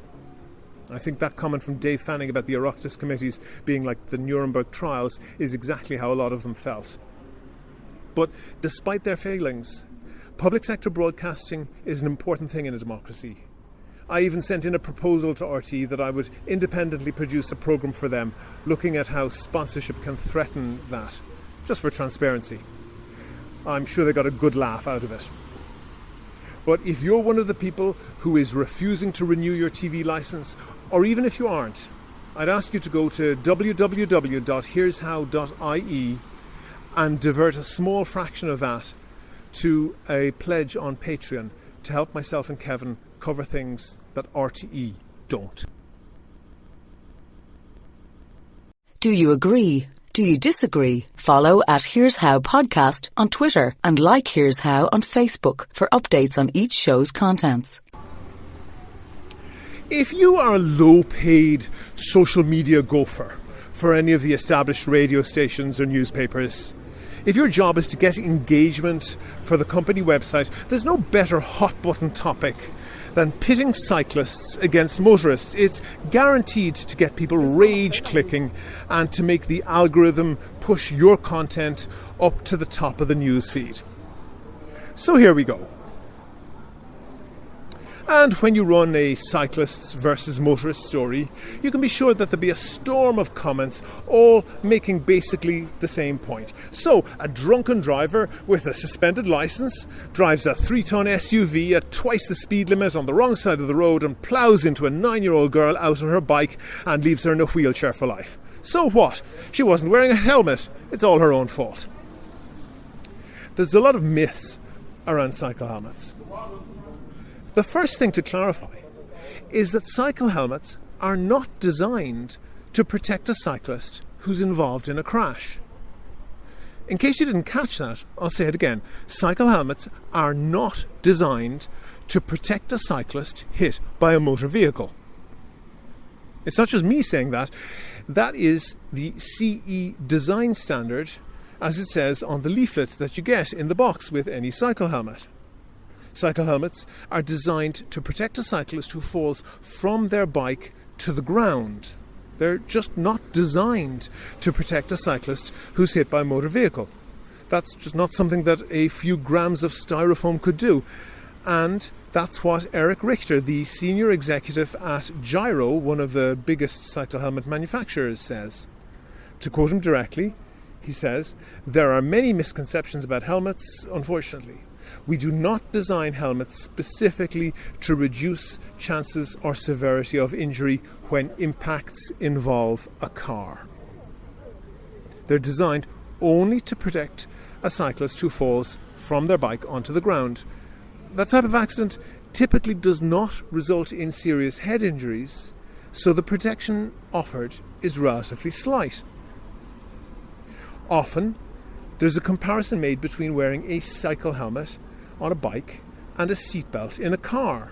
[SPEAKER 1] I think that comment from Dave Fanning about the Oireachtas committees being like the Nuremberg trials is exactly how a lot of them felt. But despite their failings, public sector broadcasting is an important thing in a democracy. I even sent in a proposal to RTE that I would independently produce a programme for them looking at how sponsorship can threaten that, just for transparency. I'm sure they got a good laugh out of it. But if you're one of the people who is refusing to renew your TV licence, or even if you aren't, I'd ask you to go to www.hereshow.ie and divert a small fraction of that to a pledge on Patreon to help myself and Kevin cover things that RTE don't.
[SPEAKER 2] Do you agree? Do you disagree? Follow at Here's How Podcast on Twitter and like Here's How on Facebook for updates on each show's contents.
[SPEAKER 1] If you are a low-paid social media gopher for any of the established radio stations or newspapers, if your job is to get engagement for the company website, there's no better hot-button topic than pitting cyclists against motorists. It's guaranteed to get people rage-clicking and to make the algorithm push your content up to the top of the news feed. So here we go. And when you run a cyclists versus motorists story, you can be sure that there'll be a storm of comments, all making basically the same point. So, a drunken driver with a suspended licence drives a 3-ton SUV at twice the speed limit on the wrong side of the road and ploughs into a 9-year-old girl out on her bike and leaves her in a wheelchair for life. So what? She wasn't wearing a helmet. It's all her own fault. There's a lot of myths around cycle helmets. The first thing to clarify is that cycle helmets are not designed to protect a cyclist who's involved in a crash. In case you didn't catch that, I'll say it again. Cycle helmets are not designed to protect a cyclist hit by a motor vehicle. It's not just me saying that. That is the CE design standard, as it says on the leaflet that you get in the box with any cycle helmet. Cycle helmets are designed to protect a cyclist who falls from their bike to the ground. They're just not designed to protect a cyclist who's hit by a motor vehicle. That's just not something that a few grams of styrofoam could do. And that's what Eric Richter, the senior executive at Gyro, one of the biggest cycle helmet manufacturers, says. To quote him directly, he says, "There are many misconceptions about helmets, unfortunately. We do not design helmets specifically to reduce chances or severity of injury when impacts involve a car. They're designed only to protect a cyclist who falls from their bike onto the ground. That type of accident typically does not result in serious head injuries, so the protection offered is relatively slight. Often, there's a comparison made between wearing a cycle helmet on a bike and a seatbelt in a car.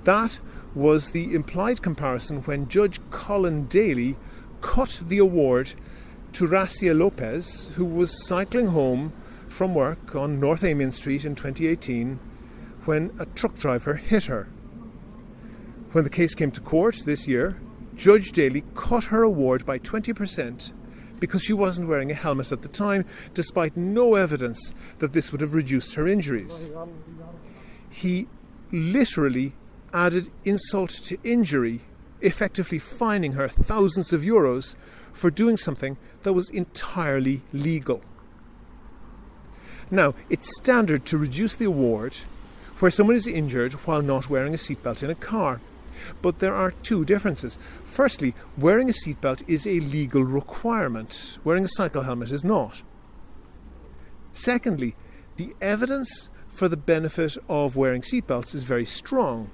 [SPEAKER 1] That was the implied comparison when Judge Colin Daly cut the award to Racia Lopez, who was cycling home from work on North Amiens Street in 2018 when a truck driver hit her. When the case came to court this year, Judge Daly cut her award by 20% because she wasn't wearing a helmet at the time, despite no evidence that this would have reduced her injuries. He literally added insult to injury, effectively fining her thousands of euros for doing something that was entirely legal. Now, it's standard to reduce the award where someone is injured while not wearing a seatbelt in a car. But there are two differences. Firstly, wearing a seatbelt is a legal requirement. Wearing a cycle helmet is not. Secondly, the evidence for the benefit of wearing seatbelts is very strong.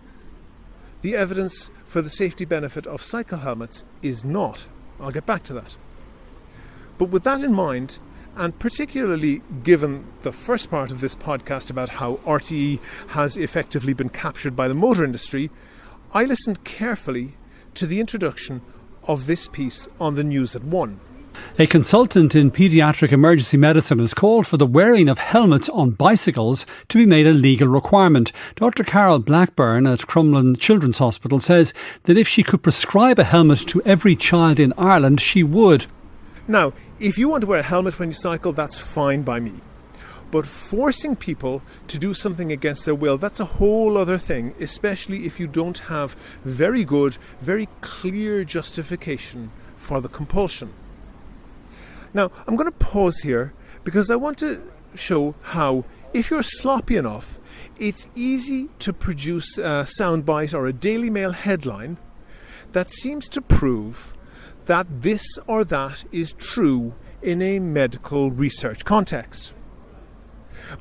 [SPEAKER 1] The evidence for the safety benefit of cycle helmets is not. I'll get back to that. But with that in mind, and particularly given the first part of this podcast about how RTE has effectively been captured by the motor industry, I listened carefully to the introduction of this piece on the News at 1.
[SPEAKER 20] A consultant in paediatric emergency medicine has called for the wearing of helmets on bicycles to be made a legal requirement. Dr. Carol Blackburn at Crumlin Children's Hospital says that if she could prescribe a helmet to every child in Ireland, she would.
[SPEAKER 1] Now, if you want to wear a helmet when you cycle, that's fine by me. But forcing people to do something against their will, that's a whole other thing, especially if you don't have very good, very clear justification for the compulsion. Now, I'm going to pause here because I want to show how, if you're sloppy enough, it's easy to produce a soundbite or a Daily Mail headline that seems to prove that this or that is true in a medical research context.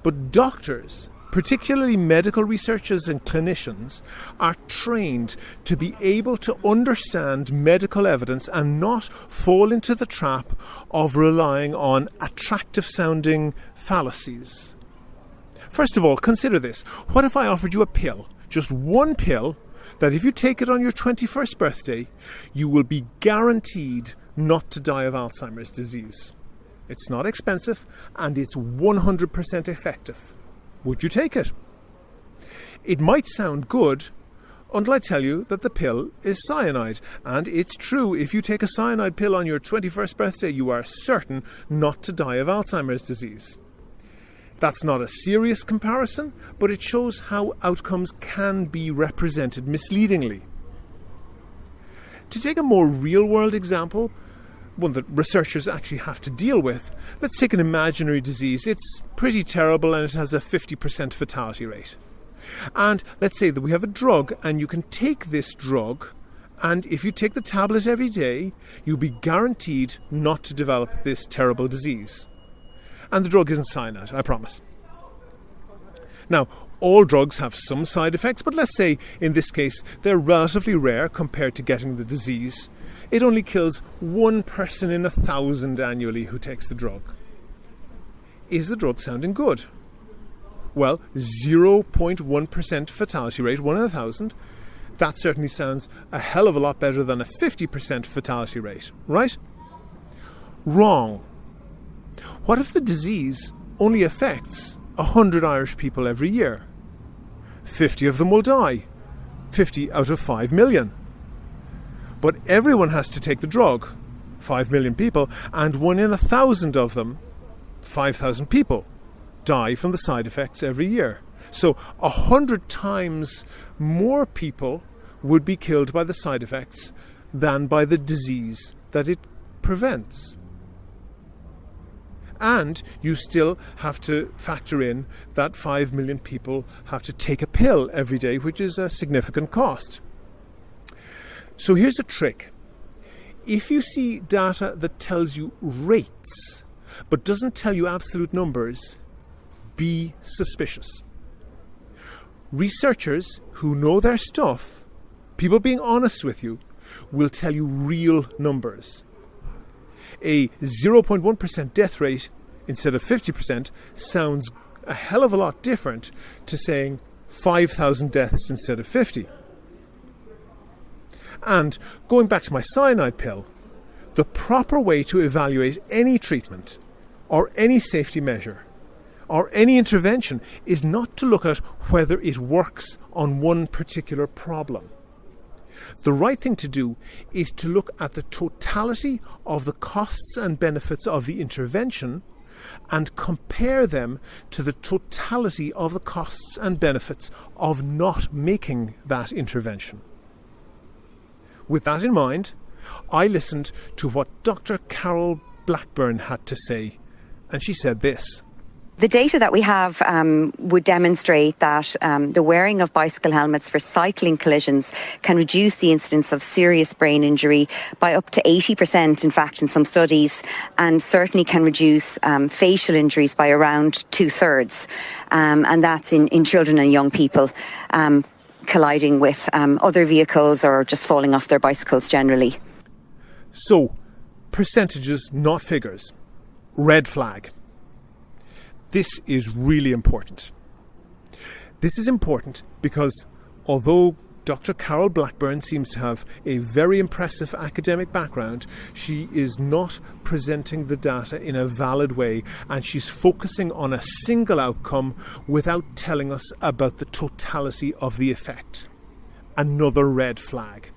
[SPEAKER 1] But doctors, particularly medical researchers and clinicians, are trained to be able to understand medical evidence and not fall into the trap of relying on attractive-sounding fallacies. First of all, consider this. What if I offered you a pill, just one pill, that if you take it on your 21st birthday, you will be guaranteed not to die of Alzheimer's disease? It's not expensive and it's 100% effective. Would you take it? It might sound good until I tell you that the pill is cyanide. And it's true, if you take a cyanide pill on your 21st birthday, you are certain not to die of Alzheimer's disease. That's not a serious comparison, but it shows how outcomes can be represented misleadingly. To take a more real-world example, one that researchers actually have to deal with, let's take an imaginary disease. It's pretty terrible and it has a 50% fatality rate. And let's say that we have a drug and you can take this drug, and if you take the tablet every day, you'll be guaranteed not to develop this terrible disease. And the drug isn't cyanide, I promise. Now, all drugs have some side effects, but let's say in this case they're relatively rare compared to getting the disease. It only kills 1 person in 1,000 annually who takes the drug. Is the drug sounding good? Well, 0.1% fatality rate, 1 in 1,000. That certainly sounds a hell of a lot better than a 50% fatality rate, right? Wrong. What if the disease only affects 100 Irish people every year? 50 of them will die. 50 out of 5 million. But everyone has to take the drug, 5 million people, and 1 in 1,000 of them, 5,000 people, die from the side effects every year. So 100 times more people would be killed by the side effects than by the disease that it prevents. And you still have to factor in that 5 million people have to take a pill every day, which is a significant cost. So here's a trick. If you see data that tells you rates, but doesn't tell you absolute numbers, be suspicious. Researchers who know their stuff, people being honest with you, will tell you real numbers. A 0.1% death rate instead of 50% sounds a hell of a lot different to saying 5,000 deaths instead of 50. And going back to my cyanide pill, the proper way to evaluate any treatment or any safety measure or any intervention is not to look at whether it works on one particular problem. The right thing to do is to look at the totality of the costs and benefits of the intervention and compare them to the totality of the costs and benefits of not making that intervention. With that in mind, I listened to what Dr. Carol Blackburn had to say, and she said this.
[SPEAKER 21] The data that we have would demonstrate that the wearing of bicycle helmets for cycling collisions can reduce the incidence of serious brain injury by up to 80%, in fact, in some studies, and certainly can reduce facial injuries by around 2/3. And that's in children and young people colliding with other vehicles or just falling off their bicycles generally.
[SPEAKER 1] So, percentages, not figures. Red flag. This is really important. This is important because although Dr. Carol Blackburn seems to have a very impressive academic background. She is not presenting the data in a valid way, and she's focusing on a single outcome without telling us about the totality of the effect. Another red flag.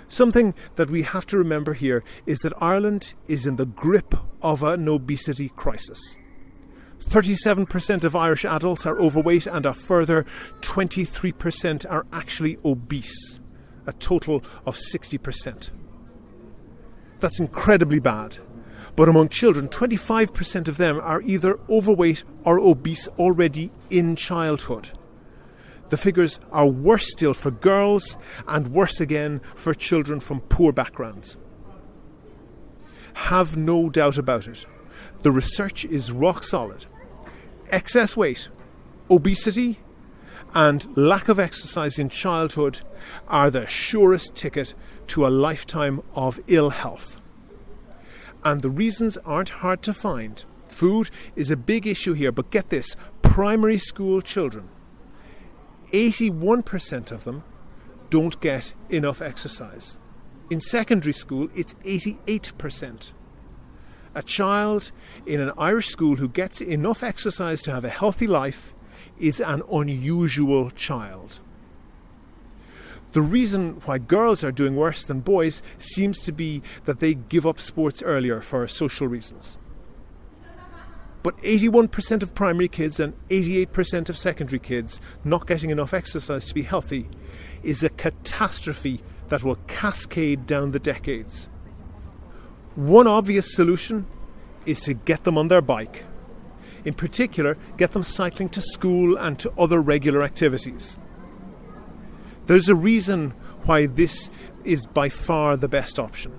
[SPEAKER 1] Something that we have to remember here is that Ireland is in the grip of an obesity crisis. 37% of Irish adults are overweight and a further 23% are actually obese, a total of 60%. That's incredibly bad. But among children, 25% of them are either overweight or obese already in childhood. The figures are worse still for girls and worse again for children from poor backgrounds. Have no doubt about it. The research is rock solid. Excess weight, obesity, and lack of exercise in childhood are the surest ticket to a lifetime of ill health. And the reasons aren't hard to find. Food is a big issue here, but get this, primary school children, 81% of them don't get enough exercise. In secondary school, it's 88%. A child in an Irish school who gets enough exercise to have a healthy life is an unusual child. The reason why girls are doing worse than boys seems to be that they give up sports earlier for social reasons. But 81% of primary kids and 88% of secondary kids not getting enough exercise to be healthy is a catastrophe that will cascade down the decades. One obvious solution is to get them on their bike. In particular, get them cycling to school and to other regular activities. There's a reason why this is by far the best option.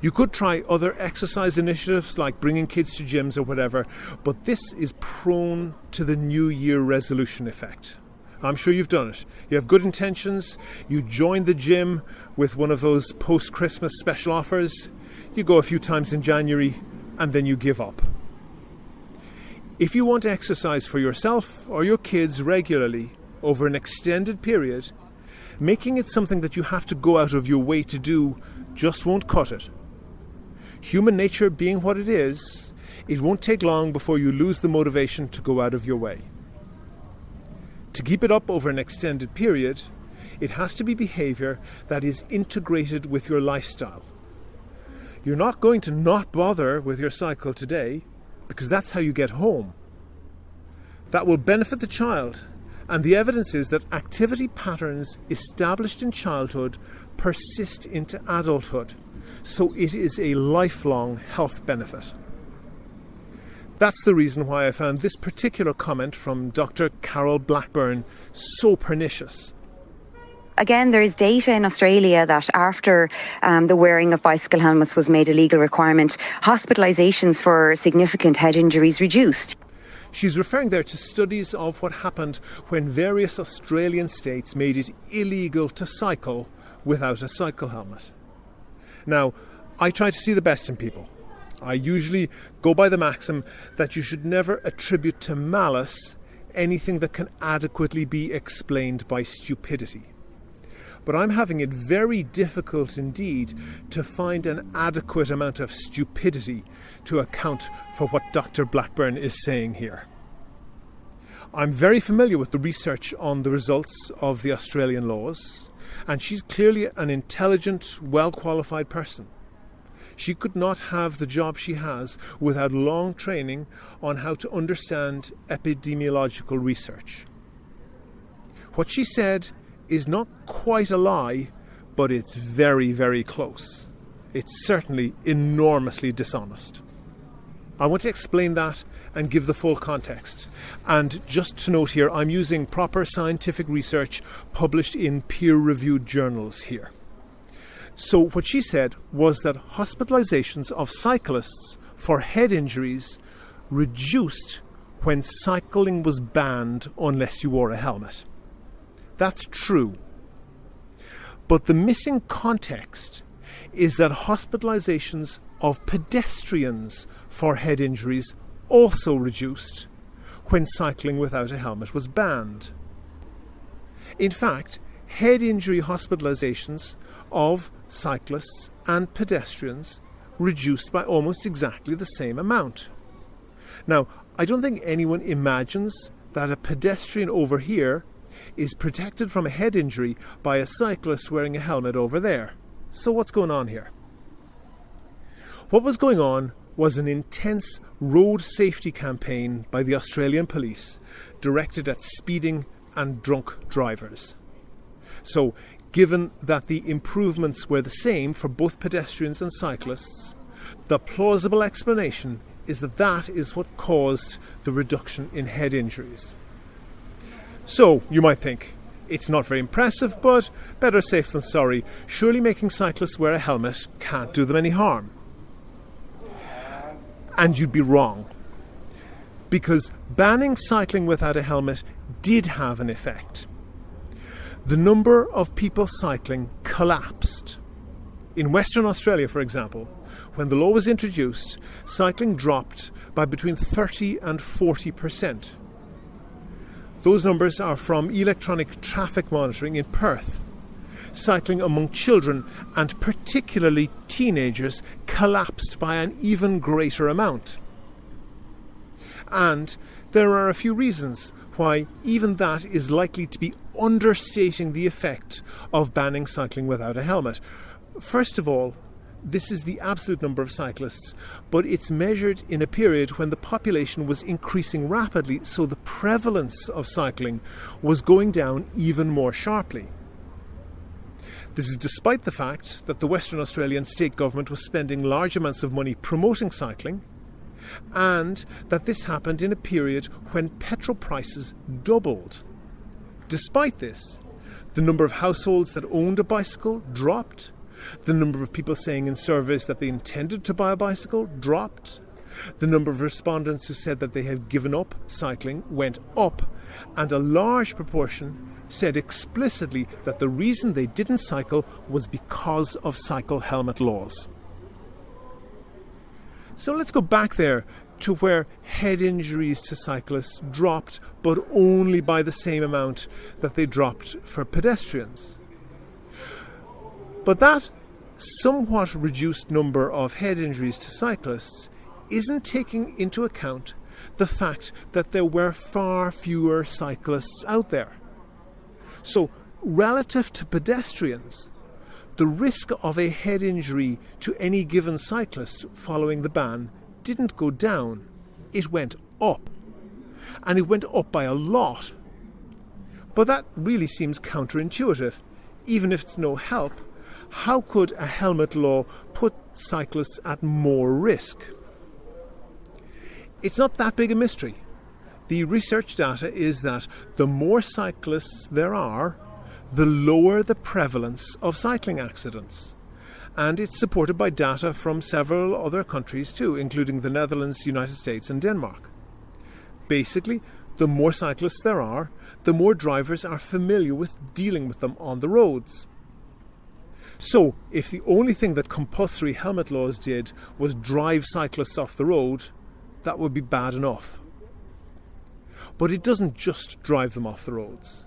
[SPEAKER 1] You could try other exercise initiatives like bringing kids to gyms or whatever, but this is prone to the New Year resolution effect. I'm sure you've done it. You have good intentions, you join the gym with one of those post-Christmas special offers, you go a few times in January, and then you give up. If you want to exercise for yourself or your kids regularly over an extended period, making it something that you have to go out of your way to do just won't cut it. Human nature being what it is, it won't take long before you lose the motivation to go out of your way. To keep it up over an extended period, it has to be behaviour that is integrated with your lifestyle. You're not going to not bother with your cycle today because that's how you get home. That will benefit the child, and the evidence is that activity patterns established in childhood persist into adulthood, so it is a lifelong health benefit. That's the reason why I found this particular comment from Dr. Carol Blackburn so pernicious.
[SPEAKER 21] Again, there is data in Australia that after the wearing of bicycle helmets was made a legal requirement, hospitalisations for significant head injuries reduced.
[SPEAKER 1] She's referring there to studies of what happened when various Australian states made it illegal to cycle without a cycle helmet. Now, I try to see the best in people. I usually go by the maxim that you should never attribute to malice anything that can adequately be explained by stupidity. But I'm having it very difficult indeed to find an adequate amount of stupidity to account for what Dr. Blackburn is saying here. I'm very familiar with the research on the results of the Australian laws, and she's clearly an intelligent, well-qualified person. She could not have the job she has without long training on how to understand epidemiological research. What she said is not quite a lie, but it's very, very close. It's certainly enormously dishonest. I want to explain that and give the full context. And just to note here, I'm using proper scientific research published in peer-reviewed journals here. So what she said was that hospitalizations of cyclists for head injuries reduced when cycling was banned unless you wore a helmet. That's true. But the missing context is that hospitalizations of pedestrians for head injuries also reduced when cycling without a helmet was banned. In fact, head injury hospitalisations of cyclists and pedestrians reduced by almost exactly the same amount. Now, I don't think anyone imagines that a pedestrian over here is protected from a head injury by a cyclist wearing a helmet over there. So what's going on here? What was going on was an intense road safety campaign by the Australian police directed at speeding and drunk drivers. So, given that the improvements were the same for both pedestrians and cyclists, the plausible explanation is that that is what caused the reduction in head injuries. So, you might think, it's not very impressive, but better safe than sorry. Surely making cyclists wear a helmet can't do them any harm. And you'd be wrong, because banning cycling without a helmet did have an effect. The number of people cycling collapsed. In Western Australia, for example, when the law was introduced, cycling dropped by between 30 and 40%. Those numbers are from electronic traffic monitoring in Perth. Cycling among children, and particularly teenagers, collapsed by an even greater amount. And there are a few reasons why even that is likely to be understating the effect of banning cycling without a helmet. First of all, this is the absolute number of cyclists, but it's measured in a period when the population was increasing rapidly, so the prevalence of cycling was going down even more sharply. This is despite the fact that the Western Australian state government was spending large amounts of money promoting cycling, and that this happened in a period when petrol prices doubled. Despite this, the number of households that owned a bicycle dropped, the number of people saying in surveys that they intended to buy a bicycle dropped, the number of respondents who said that they had given up cycling went up, and a large proportion said explicitly that the reason they didn't cycle was because of cycle helmet laws. So let's go back there to where head injuries to cyclists dropped, but only by the same amount that they dropped for pedestrians. But that somewhat reduced number of head injuries to cyclists isn't taking into account the fact that there were far fewer cyclists out there. So, relative to pedestrians, the risk of a head injury to any given cyclist following the ban didn't go down, it went up. And it went up by a lot. But that really seems counterintuitive. Even if it's no help, how could a helmet law put cyclists at more risk? It's not that big a mystery. The research data is that the more cyclists there are, the lower the prevalence of cycling accidents. And it's supported by data from several other countries too, including the Netherlands, United States and Denmark. Basically, the more cyclists there are, the more drivers are familiar with dealing with them on the roads. So, if the only thing that compulsory helmet laws did was drive cyclists off the road, that would be bad enough. But it doesn't just drive them off the roads.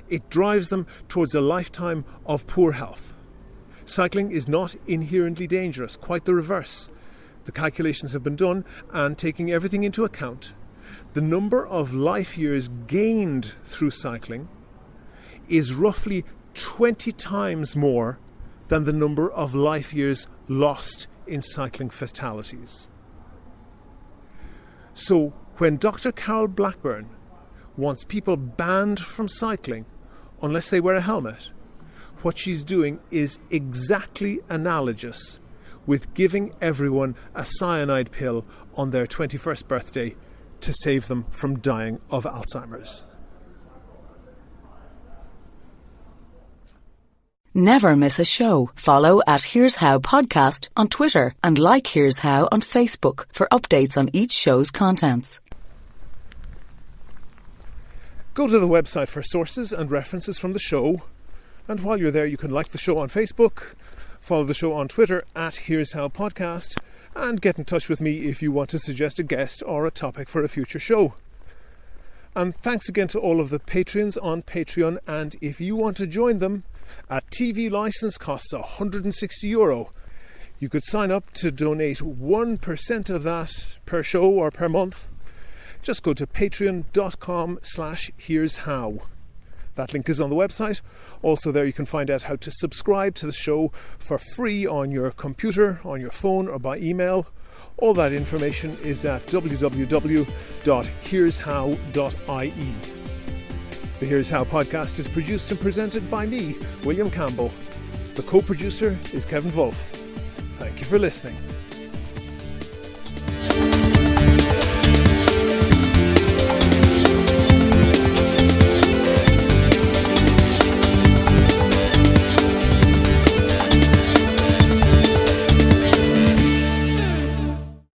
[SPEAKER 1] It drives them towards a lifetime of poor health. Cycling is not inherently dangerous, quite the reverse. The calculations have been done, and taking everything into account, the number of life years gained through cycling is roughly 20 times more than the number of life years lost in cycling fatalities. So, when Dr. Carol Blackburn wants people banned from cycling unless they wear a helmet, what she's doing is exactly analogous with giving everyone a cyanide pill on their 21st birthday to save them from dying of Alzheimer's.
[SPEAKER 2] Never miss a show. Follow at Here's How Podcast on Twitter and like Here's How on Facebook for updates on each show's contents.
[SPEAKER 1] Go to the website for sources and references from the show, and while you're there you can like the show on Facebook, follow the show on Twitter at Here's How Podcast, and get in touch with me if you want to suggest a guest or a topic for a future show. And thanks again to all of the patrons on Patreon. And if you want to join them, a TV licence costs €160. You could sign up to donate 1% of that per show or per month. Just go to patreon.com/here'show. That link is on the website. Also there you can find out how to subscribe to the show for free on your computer, on your phone or by email. All that information is at www.here'show.ie. The Here's How podcast is produced and presented by me, William Campbell. The co-producer is Kevin Wolf. Thank you for listening.